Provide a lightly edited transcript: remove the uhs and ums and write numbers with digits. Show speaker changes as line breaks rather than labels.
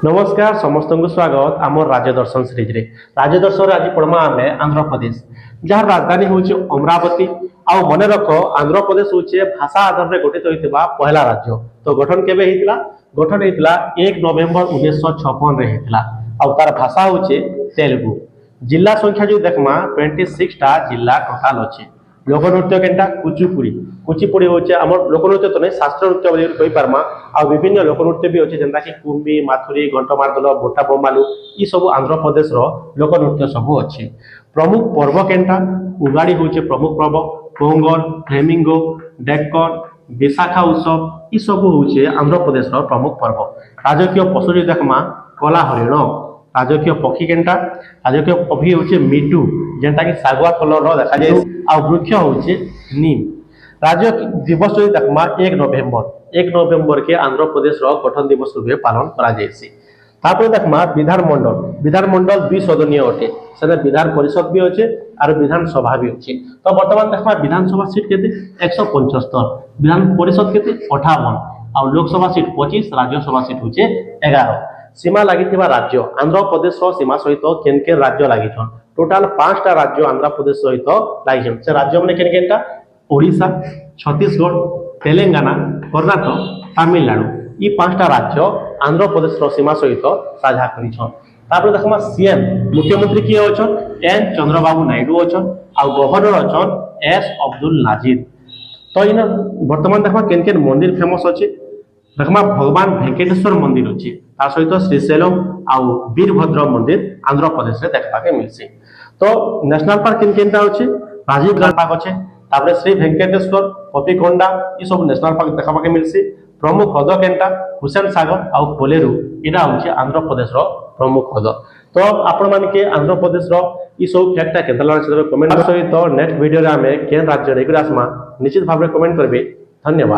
नमस्कार समस्त को स्वागत आम राज्य दर्शन सीरीज रे राज्य दर्शन आज पढ़मा आम आंध्र प्रदेश जार राजधानी हूँ अमरावती। आ मन रख आंध्र प्रदेश हूँ भाषा आधार में गठित होता पहला राज्य। तो गठन केबे होता गठन होता 1 नवेम्बर 1956 रे होता। आ तार भाषा हूँ तेलुगु। जिला संख्या जो देखमा 26 टा जिला टोटाल अच्छे। लोकनृत्य केनटा कुचिपुड़ी कुचिपुड़ी हूँ आम लोकनृत्य तो नहीं शास्त्र नृत्य कही पार्मा। आ विभिन्न लोकनृत्य भी अच्छे जेनता कि कुम्बी माथुरी घंटमार्दल बोटा बोमालू ये सब आंध्र प्रदेश लोकनृत्य सब अच्छे। प्रमुख पर्व केनटा उगाड़ी हूँ प्रमुख पर्व पोंगल फ्लेमिंगो डेक्कन विशाखा उत्सव ये सब हूँ आंध्र प्रदेश प्रमुख पर्व। राजकीय पशु जो देखमा कला हरिण। राजकीय पक्षी केनटा राजकीय पक्षी हूँ मिटू जेनटा कि सागुआ कलर देखा जाए। आ वृक्ष हूँ नीम। राज्य दिवस जो देखमा 1 नवेम्बर के आंध्र प्रदेश गठन दिवस रूप पालन कर देखमा विधानमंडल 2 सदनीय अटे से विधान परिषद भी अच्छे और विधानसभा भी अच्छे। तो बर्तमान देखमा विधानसभा सीट के 175 विधान परिषद के 58 और लोकसभा सीट 25 राज्यसभा सीट हूँ 11। सीमा लगी राज्य आंध्र प्रदेश सीमा सहित केन केन राज्य लगी टोटाल 5टा राज्य आंध्र प्रदेश सहित लगी से राज्य मैंने केन केनटा ओडिशा छत्तीसगढ़ तेलंगाना कर्नाटक तमिलनाडु ये 5टा राज्य आंध्र प्रदेश सीमा सहित साझा कर। देखमा सीएम मुख्यमंत्री किए अच्छन एन चंद्रबाबू नायडू अच्छन आ गवर्नर अच्छन एस अब्दुल नाजिर। तो इन बर्तमान देखमा केन केन मंदिर फेमस अच्छे देखमा भगवान वेंकटेश्वर मंदिर अच्छे तार सहित श्रीशैलम आउ वीरभद्र मंदिर आंध्र प्रदेश में देखा के मिलसी। तो नेशनल पार्क केन केनटा अच्छे राजीव गांधी पार्क अच्छे तापरे श्री वेंकटेश्वर कपिकोंडा ये सब नेशनल पार्क देखा के मिलसी। प्रमुख हृद केनटा हुसैन सागर आउ कोलेरू यहाँ हूँ आंध्र प्रदेश प्रमुख हृद। तो आपण मान के आंध्र प्रदेश ये सब फैक्टा के कमेंट सहित नेक्स्ट वीडियो में केन राज्य आसमा निश्चित भाव में कमेंट करेंगे। धन्यवाद।